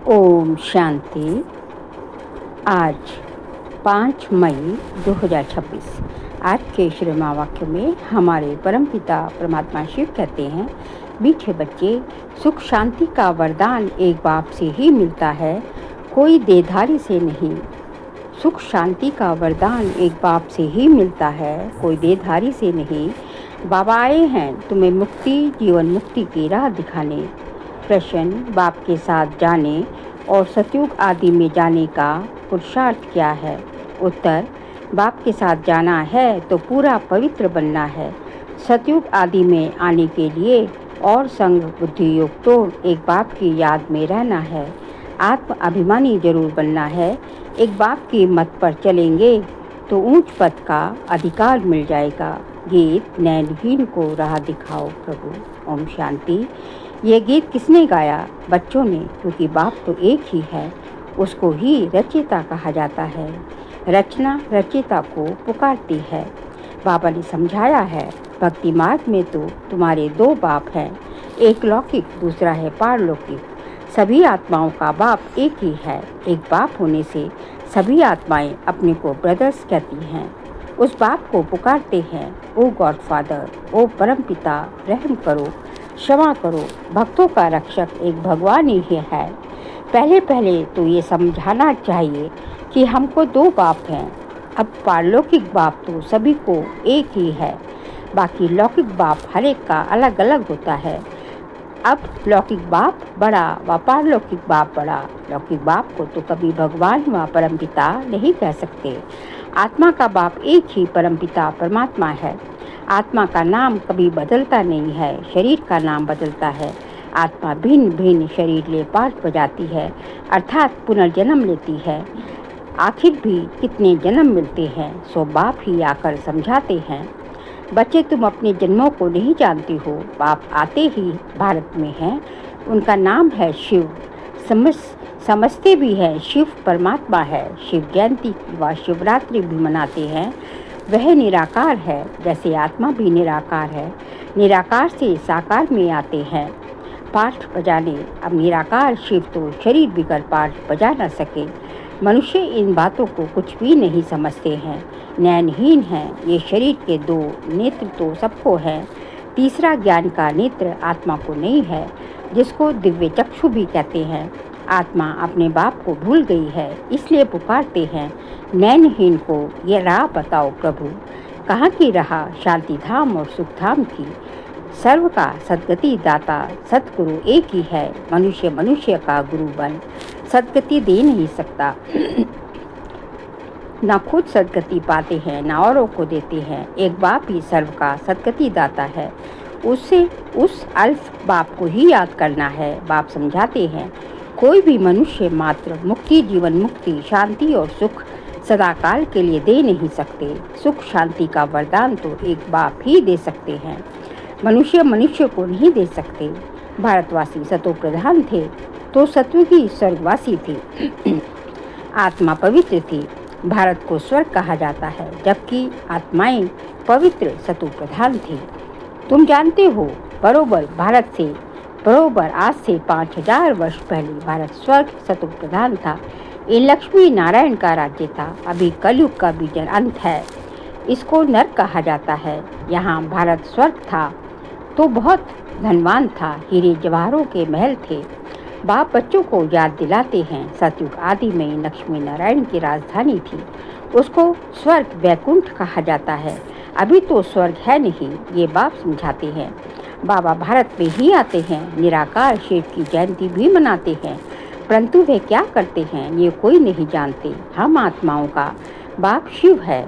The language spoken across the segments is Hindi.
ओम शांति। आज 5 मई 2026। आज के श्री महावाक्य में हमारे परमपिता परमात्मा शिव कहते हैं, मीठे बच्चे, सुख शांति का वरदान एक बाप से ही मिलता है, कोई देधारी से नहीं। सुख शांति का वरदान एक बाप से ही मिलता है, कोई देधारी से नहीं। बाबा आए हैं तुम्हें मुक्ति, जीवन मुक्ति की राह दिखाने। प्रश्न, बाप के साथ जाने और सतयुग आदि में जाने का पुरुषार्थ क्या है? उत्तर, बाप के साथ जाना है तो पूरा पवित्र बनना है। सतयुग आदि में आने के लिए और संग बुद्धि योग तोड़ एक बाप की याद में रहना है। आत्म अभिमानी जरूर बनना है। एक बाप की मत पर चलेंगे तो ऊंच पद का अधिकार मिल जाएगा। गीत, नैनहीन को राह दिखाओ प्रभु। ओम शांति। ये गीत किसने गाया? बच्चों ने, क्योंकि बाप तो एक ही है, उसको ही रचयिता कहा जाता है। रचना रचयिता को पुकारती है। बाबा ने समझाया है, भक्ति मार्ग में तो तुम्हारे दो बाप हैं, एक लौकिक, दूसरा है पारलौकिक। सभी आत्माओं का बाप एक ही है। एक बाप होने से सभी आत्माएं अपने को ब्रदर्स कहती हैं। उस बाप को पुकारते हैं, ओ गॉड फादर, ओ परम पिता, रहम करो, क्षमा करो। भक्तों का रक्षक एक भगवान ही है। पहले पहले तो ये समझाना चाहिए कि हमको दो बाप हैं। अब पारलौकिक बाप तो सभी को एक ही है, बाकी लौकिक बाप हर एक का अलग अलग होता है। अब लौकिक बाप बड़ा व पारलौकिक बाप बड़ा। लौकिक बाप को तो कभी भगवान व परमपिता नहीं कह सकते। आत्मा का बाप एक ही परमपिता परमात्मा है। आत्मा का नाम कभी बदलता नहीं है, शरीर का नाम बदलता है। आत्मा भिन्न भिन्न शरीर ले पाठ बजाती है, अर्थात पुनर्जन्म लेती है। आखिर भी कितने जन्म मिलते हैं, सो बाप ही आकर समझाते हैं। बच्चे, तुम अपने जन्मों को नहीं जानते हो। बाप आते ही भारत में हैं, उनका नाम है शिव। समझते भी हैं शिव परमात्मा है। शिव जयंती व शिवरात्रि भी मनाते हैं। वह निराकार है, जैसे आत्मा भी निराकार है। निराकार से साकार में आते हैं पाठ बजाने। अब निराकार शिव तो शरीर बिगर पाठ बजा न सके। मनुष्य इन बातों को कुछ भी नहीं समझते हैं। नैनहीन हैं। ये शरीर के दो नेत्र तो सबको हैं, तीसरा ज्ञान का नेत्र आत्मा को नहीं है, जिसको दिव्य चक्षु भी कहते हैं। आत्मा अपने बाप को भूल गई है, इसलिए पुकारते हैं, नैनहीन को ये राह बताओ प्रभु। कहाँ की राह? शांति धाम और सुख धाम की। सर्व का सद्गति दाता सतगुरु एक ही है। मनुष्य मनुष्य का गुरु बन सद्गति दे नहीं सकता। ना खुद सद्गति पाते हैं, ना औरों को देते हैं। एक बाप ही सर्व का सद्गति दाता है। उस अल्फ बाप को ही याद करना है। बाप समझाते हैं, कोई भी मनुष्य मात्र मुक्ति, जीवन मुक्ति, शांति और सुख सदाकाल के लिए दे नहीं सकते। सुख शांति का वरदान तो एक बाप ही दे सकते हैं, मनुष्य मनुष्य को नहीं दे सकते। भारतवासी सतो प्रधान थे तो सत्युगी स्वर्गवासी थे। आत्मा पवित्र थी, भारत को स्वर्ग कहा जाता है, जबकि आत्माएं पवित्र सतो प्रधान थी। तुम जानते हो, बरोबर आज से 5000 वर्ष पहले भारत स्वर्ग सतो प्रधान था। ये लक्ष्मी नारायण का राज्य था। अभी कलयुग का भी अंत है, इसको नरक कहा जाता है। यहाँ भारत स्वर्ग था तो बहुत धनवान था, हीरे जवाहरों के महल थे। बाप बच्चों को याद दिलाते हैं, सतयुग आदि में लक्ष्मी नारायण की राजधानी थी, उसको स्वर्ग वैकुंठ कहा जाता है। अभी तो स्वर्ग है नहीं, ये बाप समझाते हैं। बाबा भारत में ही आते हैं, निराकार शिव की जयंती भी मनाते हैं, परंतु वे क्या करते हैं ये कोई नहीं जानते। हम आत्माओं का बाप शिव है,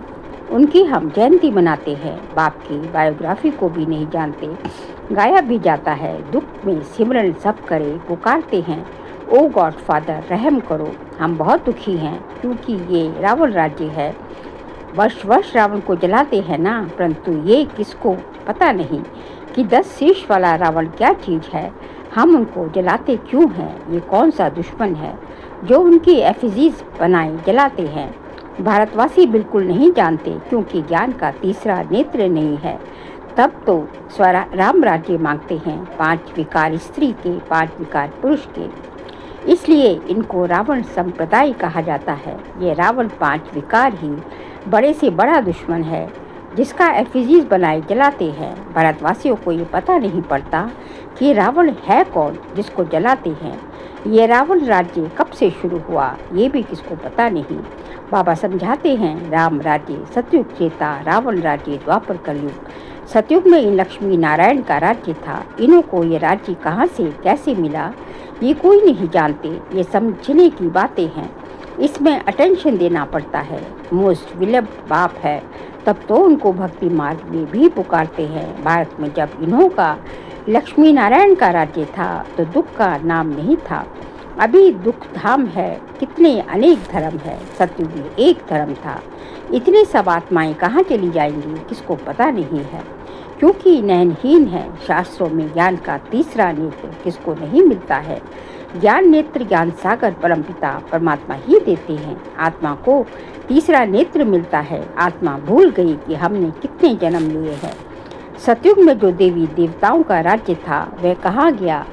उनकी हम जयंती मनाते हैं। बाप की बायोग्राफी को भी नहीं जानते। गाया भी जाता है, दुख में सिमरन सब करे, पुकारते हैं, ओ गॉड फादर, रहम करो। हम बहुत दुखी हैं, क्योंकि ये रावण राज्य है। वर्ष वर्ष रावण को जलाते हैं ना, परंतु ये किसको पता नहीं कि 10 शीश वाला रावण क्या चीज़ है। हम उनको जलाते क्यों हैं? ये कौन सा दुश्मन है जो उनकी एफिजीज बनाए जलाते हैं? भारतवासी बिल्कुल नहीं जानते, क्योंकि ज्ञान का तीसरा नेत्र नहीं है। तब तो राम राज्य मांगते हैं, 5 विकार स्त्री के, 5 विकार पुरुष के। इसलिए इनको रावण संप्रदाय कहा जाता है। ये रावण 5 विकार ही बड़े से बड़ा दुश्मन है, जिसका एफिजीज बनाए जलाते हैं। भारतवासियों को ये पता नहीं पड़ता कि रावण है कौन जिसको जलाते हैं। ये रावण राज्य कब से शुरू हुआ ये भी किसको पता नहीं। बाबा समझाते हैं, राम राज्य सतयुग से था, रावण राज्य द्वापर कलयुग। सतयुग में इन लक्ष्मी नारायण का राज्य था। इन्हों को ये राज्य कहाँ से कैसे मिला ये कोई नहीं जानते। ये समझने की बातें हैं, इसमें अटेंशन देना पड़ता है। मोस्ट विलभ बाप है, तब तो उनको भक्ति मार्ग में भी पुकारते हैं। भारत में जब इन्हों का लक्ष्मी नारायण का राज्य था तो दुख का नाम नहीं था। अभी दुख धाम है, कितने अनेक धर्म है। सतयुग में एक धर्म था। इतने सब आत्माएं कहाँ चली जाएंगी किसको पता नहीं है, क्योंकि नयनहीन है। शास्त्रों में ज्ञान का तीसरा नेत्र किसको नहीं मिलता है। ज्ञान नेत्र ज्ञान सागर परमपिता परमात्मा ही देते हैं। आत्मा को तीसरा नेत्र मिलता है। आत्मा भूल गई कि हमने कितने जन्म लिए हैं। सतयुग में जो देवी देवताओं का राज्य था वह कहाँ गया।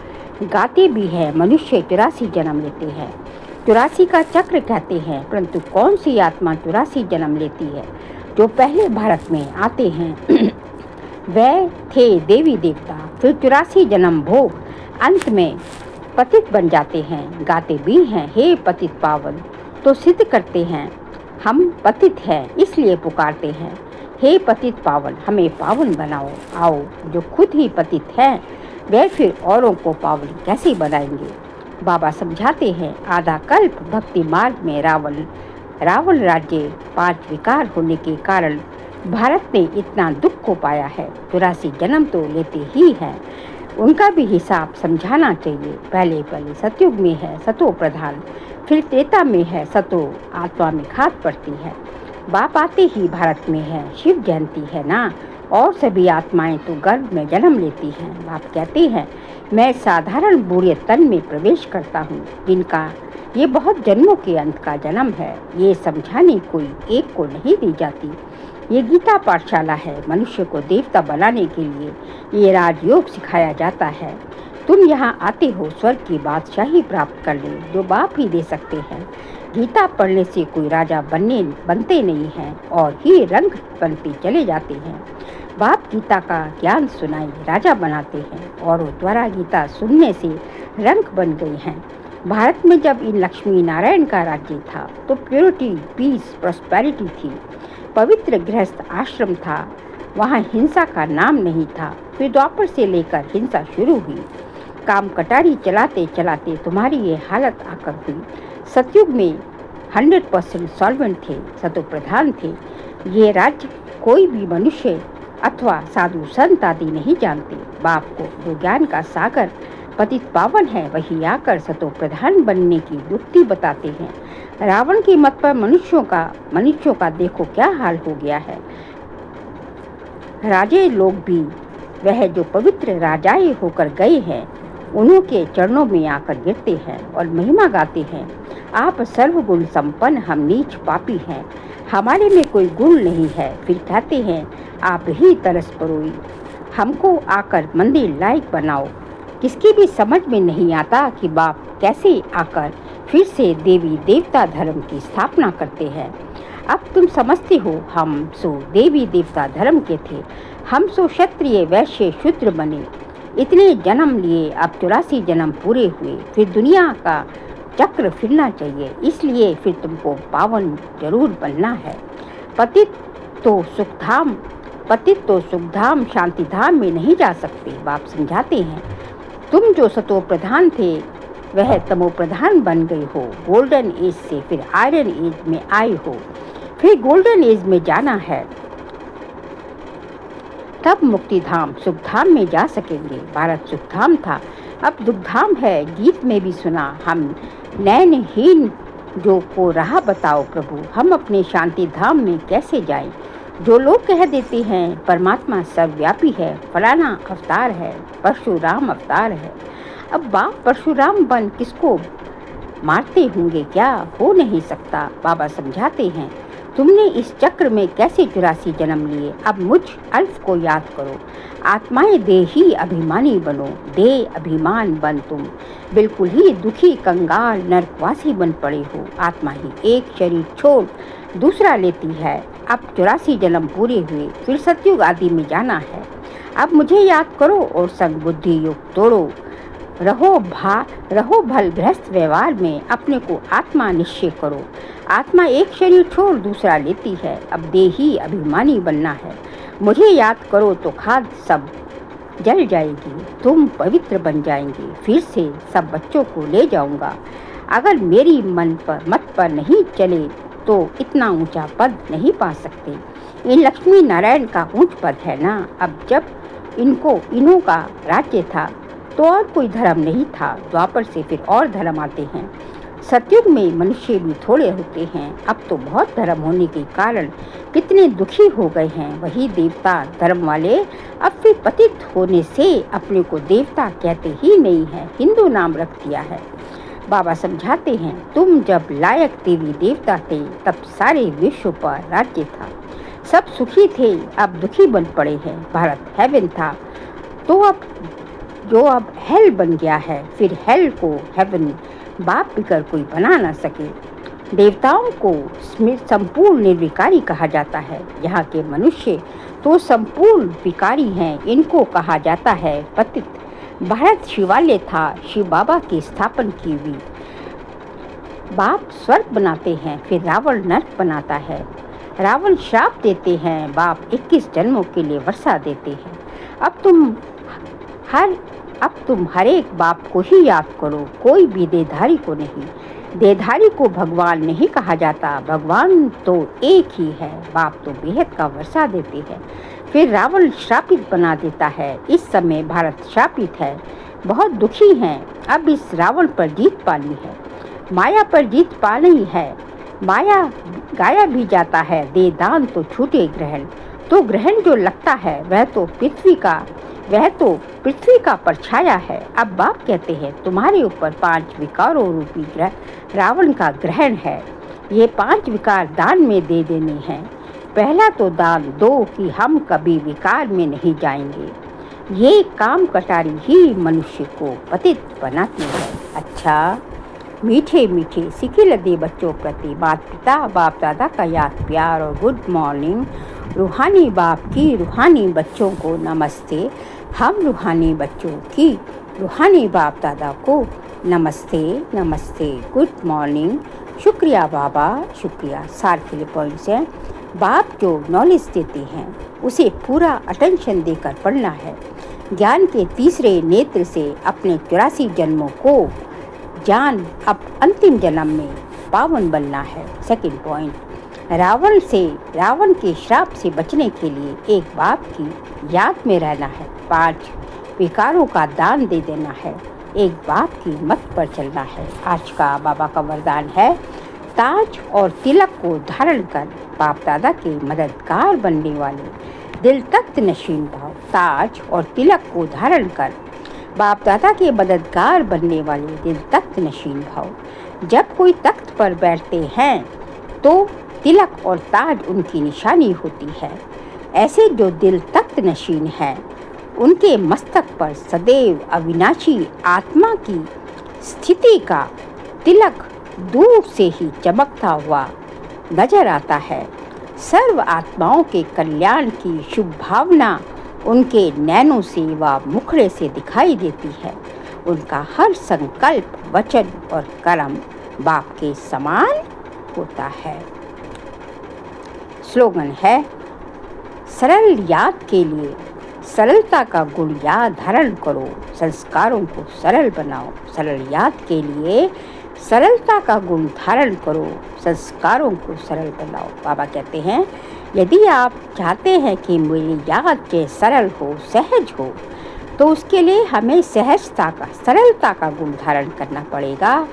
गाते भी है मनुष्य 84 जन्म लेते हैं, 84 का चक्र कहते हैं। परंतु कौन सी आत्मा 84 जन्म लेती है। जो पहले भारत में आते हैं वह थे देवी देवता, फिर 84 जन्म भोग, अंत में पतित बन जाते हैं। गाते भी हैं, हे पतित पावन, तो सिद्ध करते हैं हम पतित हैं, इसलिए पुकारते हैं, हे पतित पावन हमें पावन बनाओ। आओ, जो खुद ही पतित हैं वे फिर औरों को पावन कैसे बनाएंगे। बाबा समझाते हैं, आधा कल्प भक्ति मार्ग में रावण राज्य 5 विकार होने के कारण भारत ने इतना दुख को पाया है। 84 जन्म तो लेते ही हैं, उनका भी हिसाब समझाना चाहिए। पहले सतयुग में है सतो प्रधान, फिर त्रेता में है सतो, आत्मा में खाद पड़ती है। बाप आते ही भारत में है शिव जयंती है ना, और सभी आत्माएं तो गर्भ में जन्म लेती हैं। बाप कहते हैं, मैं साधारण बूढ़े तन में प्रवेश करता हूँ, जिनका ये बहुत जन्मों के अंत का जन्म है। ये समझाने कोई एक को नहीं दी जाती। ये गीता पाठशाला है। मनुष्य को देवता बनाने के लिए ये राजयोग सिखाया जाता है। तुम यहाँ आते हो स्वर्ग की बादशाही प्राप्त करने, जो बाप ही दे सकते हैं। गीता पढ़ने से कोई राजा बनते नहीं हैं और ही रंग बनते चले जाते हैं। बाप गीता का ज्ञान सुनाई राजा बनाते हैं, और द्वारा गीता सुनने से रंग बन गए हैं। भारत में जब इन लक्ष्मी नारायण का राज्य था तो प्योरिटी, पीस, प्रॉस्पेरिटी थी। पवित्र गृहस्थ आश्रम था, वहाँ हिंसा का नाम नहीं था। फिर द्वापर से लेकर हिंसा शुरू हुई। काम कटारी चलाते चलाते तुम्हारी ये हालत आकर हुई। सतयुग में 100% सॉल्वेंट थे, सतो प्रधान थे। ये राज्य कोई भी मनुष्य अथवा साधु संत आदि नहीं जानते। बाप को जो ज्ञान का सागर पतित पावन है वही आकर सतो प्रधान बनने की युक्ति बताते हैं। रावण की मत पर मनुष्यों का देखो क्या हाल हो गया है। राजे लोग भी वह जो पवित्र राजाए होकर गए हैं उन्हों के चरणों में आकर गिरते हैं और महिमा गाते हैं। आप सर्वगुण संपन्न, हम नीच पापी हैं, हमारे में कोई गुण नहीं है। फिर कहते हैं, आप ही तरस परोई, हमको आकर मंदिर लायक बनाओ। किसकी भी समझ में नहीं आता कि बाप कैसे आकर फिर से देवी देवता धर्म की स्थापना करते हैं। अब तुम समझते हो, हम सो देवी देवता धर्म के थे, हम सो क्षत्रिय वैश्य शूद्र बने, इतने जन्म लिए, अब 84 जन्म पूरे हुए। फिर दुनिया का चक्र फिरना चाहिए, इसलिए फिर तुमको पावन जरूर बनना है। पतित तो सुखधाम शांति धाम में नहीं जा सकते। बाप समझाते हैं, तुम जो सतो प्रधान थे वह तमो प्रधान बन गए हो। गोल्डन एज से फिर आयरन एज में आए हो, फिर गोल्डन एज में जाना है, तब मुक्ति धाम सुख धाम में जा सकेंगे। भारत सुख धाम था, अब दुख धाम है। गीत में भी सुना, हम नैनहीन जो को राह बताओ प्रभु, हम अपने शांति धाम में कैसे जाएं। जो लोग कह देते हैं परमात्मा सर्वव्यापी है, फलाना अवतार है, परशुराम अवतार है, अब बाप परशुराम बन किसको मारते होंगे क्या, हो नहीं सकता। बाबा समझाते हैं, तुमने इस चक्र में कैसे 84 जन्म लिए। अब मुझ अल्फ को याद करो। आत्माएं देही अभिमानी बनो, दे अभिमान बन तुम। बिल्कुल ही दुखी कंगाल नरकवासी बन पड़े हो। आत्मा ही एक शरीर छोड़ दूसरा लेती है। अब 84 जन्म पूरे हुए, फिर सतयुग आदि में जाना है। अब मुझे याद करो और संग बुद्धि योग तोड़ो। रहो भल गृहस्थ व्यवहार में, अपने को आत्मा निश्चय करो। आत्मा एक शरीर छोड़ दूसरा लेती है। अब देही अभिमानी बनना है। मुझे याद करो तो खाद सब जल जाएगी, तुम पवित्र बन जाएंगे। फिर से सब बच्चों को ले जाऊंगा। अगर मेरी मत पर नहीं चले तो इतना ऊंचा पद नहीं पा सकते। इन लक्ष्मी नारायण का ऊंच पद है ना। अब जब इन्हों का राज्य था तो और कोई धर्म नहीं था। द्वापर से फिर और धर्म आते हैं। सतयुग में मनुष्य भी थोड़े होते हैं। अब तो बहुत धर्म होने के कारण कितने दुखी हो गए हैं। वही देवता धर्म वाले अब फिर पतित होने से अपने को देवता कहते ही नहीं है, हिंदू नाम रख दिया है। बाबा समझाते हैं, तुम जब लायक देवी देवता थे तब सारे विश्व पर राज्य था, सब सुखी थे। अब दुखी बन पड़े हैं। भारत हेवन था तो अब हेल बन गया है। फिर हेल को हेवन बाप बिकर कोई बना ना सके। देवताओं को संपूर्ण निर्विकारी कहा जाता है। यहाँ के मनुष्य तो संपूर्ण विकारी हैं। इनको कहा जाता है पतित। भारत शिवालय था, शिव बाबा की स्थापना की हुई। बाप स्वर्ग बनाते हैं, फिर रावण नरक बनाता है। रावण श्राप देते हैं, बाप 21 जन्मों के लिए वर्षा देते हैं। अब तुम हर एक बाप को ही याद करो, कोई भी देहधारी को नहीं। देहधारी को भगवान नहीं कहा जाता, भगवान तो एक ही है। बाप तो बेहद का वर्षा देते हैं, फिर रावण श्रापित बना देता है। इस समय भारत श्रापित है, बहुत दुखी हैं। अब इस रावण पर जीत पानी है, माया पर जीत पानी है। माया गाया भी जाता है, दे दान तो छूटे ग्रहण। तो ग्रहण जो लगता है वह तो पृथ्वी का परछाया है। अब बाप कहते हैं, तुम्हारे ऊपर 5 विकारों रूपी रावण का ग्रहण है। ये 5 विकार दान में दे देने हैं। पहला तो दान दो कि हम कभी विकार में नहीं जाएंगे। ये काम कटारी ही मनुष्य को पतित बनाती है। अच्छा, मीठे मीठे सिखिल दे बच्चों प्रति माता पिता बाप दादा का याद प्यार और गुड मॉर्निंग। रूहानी बाप की रूहानी बच्चों को नमस्ते। हम रूहानी बच्चों की रूहानी बाप दादा को नमस्ते नमस्ते, गुड मॉर्निंग। शुक्रिया बाबा, शुक्रिया। सार के पॉइंट्स हैं। बाप जो नॉलेज देते हैं उसे पूरा अटेंशन देकर पढ़ना है। ज्ञान के तीसरे नेत्र से अपने 84 जन्मों को जान अब अंतिम जन्म में पावन बनना है। सेकंड पॉइंट, रावण के श्राप से बचने के लिए एक बाप की याद में रहना है। 5 विकारों का दान दे देना है, एक बाप की मत पर चलना है। आज का बाबा का वरदान है, ताज और तिलक को धारण कर बाप दादा के मददगार बनने वाले दिल तख्त नशीन भाव। ताज और तिलक को धारण कर बाप दादा के मददगार बनने वाले दिल तख्त नशीन भाव। जब कोई तख्त पर बैठते हैं तो तिलक और ताज उनकी निशानी होती है। ऐसे जो दिल तख्त नशीन हैं उनके मस्तक पर सदैव अविनाशी आत्मा की स्थिति का तिलक दूर से ही चमकता हुआ नजर आता है। सर्व आत्माओं के कल्याण की शुभ भावना उनके नैनों से व मुखड़े से दिखाई देती है। उनका हर संकल्प, वचन और कर्म बाप के समान होता है। स्लोगन है, सरल याद के लिए सरलता का गुण याद धारण करो, संस्कारों को सरल बनाओ। सरल याद के लिए सरलता का गुण धारण करो, संस्कारों को सरल बनाओ। बाबा कहते हैं, यदि आप चाहते हैं कि मेरी याद के सरल हो, सहज हो, तो उसके लिए हमें सरलता का गुण धारण करना पड़ेगा।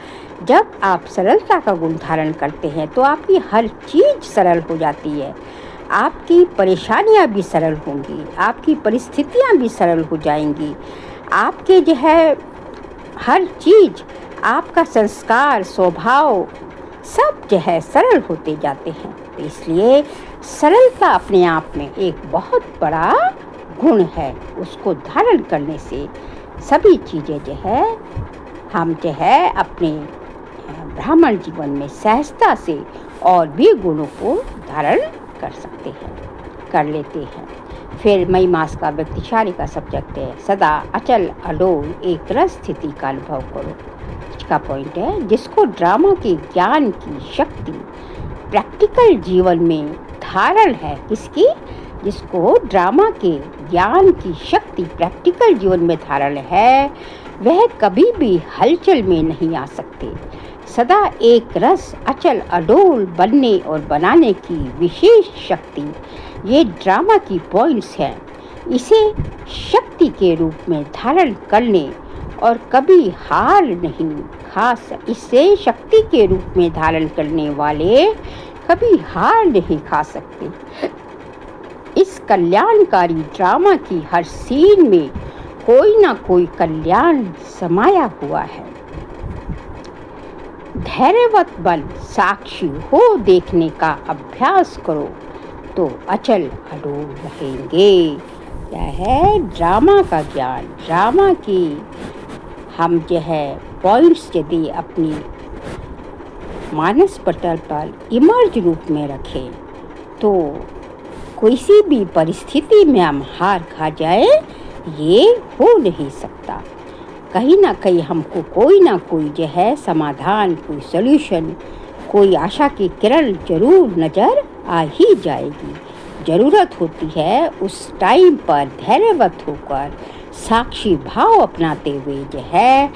जब आप सरलता का गुण धारण करते हैं तो आपकी हर चीज़ सरल हो जाती है। आपकी परेशानियां भी सरल होंगी, आपकी परिस्थितियां भी सरल हो जाएंगी। आपके जो है हर चीज़, आपका संस्कार, स्वभाव सब जो है सरल होते जाते हैं। तो इसलिए सरलता अपने आप में एक बहुत बड़ा गुण है। उसको धारण करने से सभी चीज़ें जो है हम जो है अपने ब्राह्मण जीवन में सहजता से और भी गुणों को धारण कर सकते हैं, कर लेते हैं। फिर मई मास का व्यक्तिशाली का सब्जेक्ट है सदा अचल अडोल एक रस स्थिति का अनुभव करो। इसका पॉइंट है जिसको ड्रामा के ज्ञान की शक्ति प्रैक्टिकल जीवन में धारण है। किसकी? जिसको ड्रामा के ज्ञान की शक्ति प्रैक्टिकल जीवन में धारण है, वह कभी भी हलचल में नहीं आ सकते। सदा एक रस अचल अडोल बनने और बनाने की विशेष शक्ति, ये ड्रामा की पॉइंट्स हैं। इसे शक्ति के रूप में धारण करने और कभी हार नहीं इसे शक्ति के रूप में धारण करने वाले कभी हार नहीं खा सकते। इस कल्याणकारी ड्रामा की हर सीन में कोई ना कोई कल्याण समाया हुआ है। धैर्यवत बन साक्षी हो देखने का अभ्यास करो तो अचल अडोल रहेंगे। यह है ड्रामा का ज्ञान। ड्रामा की हम जो है पॉइंट्स यदि अपनी मानस पटल पर इमर्ज रूप में रखें तो किसी भी परिस्थिति में हम हार खा जाए ये हो नहीं सकता। कहीं ना कहीं हमको कोई ना कोई जो है समाधान, कोई सॉल्यूशन, कोई आशा की किरण जरूर नज़र आ ही जाएगी। ज़रूरत होती है उस टाइम पर धैर्यवत होकर साक्षी भाव अपनाते हुए जो है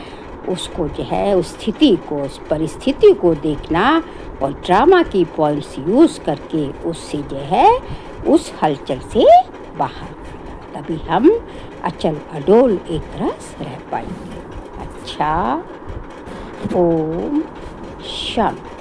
उसको जो है उस स्थिति को, उस परिस्थिति को देखना और ड्रामा की पॉइंट्स यूज़ करके उससे जो है उस हलचल से बाहर, तभी हम अचल अडोल एक रस रह पाएंगे। अच्छा, ओम शांति।